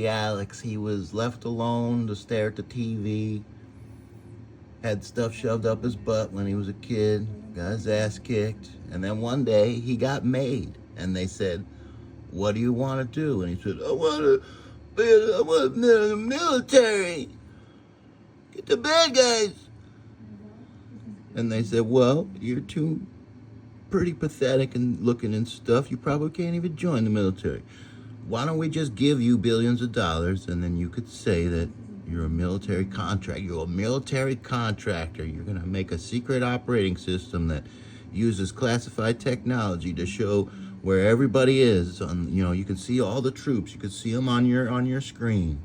Alex, he was left alone to stare at the TV, had stuff shoved up his butt when he was a kid, got his ass kicked, and then one day he got made, and they said, "What do you want to do?" And he said, I want to be in the military, get the bad guys." And they said, "Well, you're too pretty pathetic and looking and stuff. You probably can't even join the military. Why don't we just give you billions of dollars, and then you could say that you're a military contractor. You're a military contractor. You're going to make a secret operating system that uses classified technology to show where everybody is. You can see all the troops. You can see them on your screen.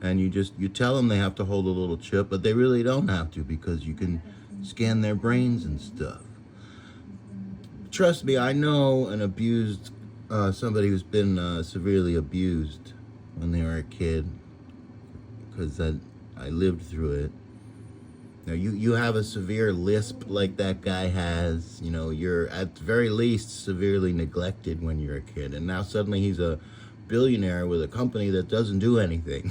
And you tell them they have to hold a little chip, but they really don't have to, because you can scan their brains and stuff." Trust me, I know somebody who's been severely abused when they were a kid, because I lived through it. Now, you have a severe lisp like that guy has. You're at the very least severely neglected when you're a kid, and now suddenly he's a billionaire with a company that doesn't do anything.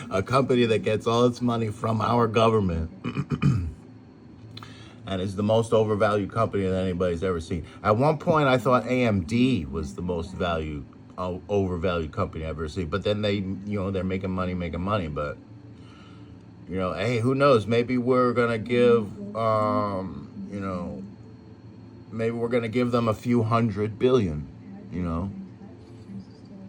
a company that gets all its money from our government. And it's the most overvalued company that anybody's ever seen. At one point, I thought AMD was the most overvalued company I've ever seen. But then they're making money. But, hey, who knows? Maybe we're gonna give, maybe we're gonna give them a few $100 billion.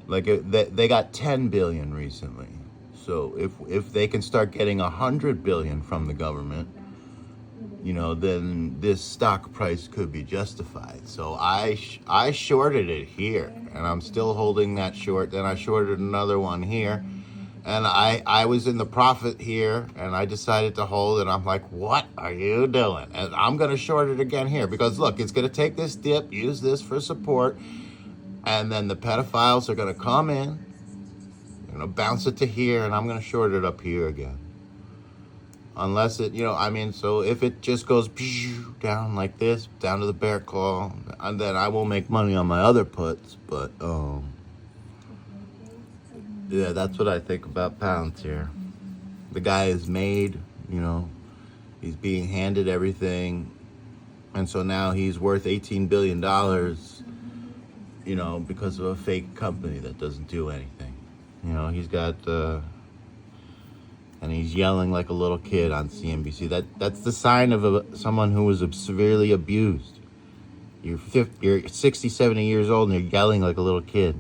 Like they got 10 billion recently. So if they can start getting 100 billion from the government, then this stock price could be justified. So I shorted it here, and I'm still holding that short. Then I shorted another one here, and I was in the profit here, and I decided to hold it. I'm like, what are you doing? And I'm going to short it again here, because look, it's going to take this dip, use this for support, and then the pedophiles are going to come in, bounce it to here, and I'm going to short it up here again. Unless it, so if it just goes down like this, down to the bear claw, and then I will make money on my other puts. But, yeah, that's what I think about Palantir. The guy is made, he's being handed everything. And so now he's worth $18 billion, because of a fake company that doesn't do anything. He's got, and he's yelling like a little kid on CNBC. That's the sign of someone who was severely abused. You're 60, 70 years old and you're yelling like a little kid.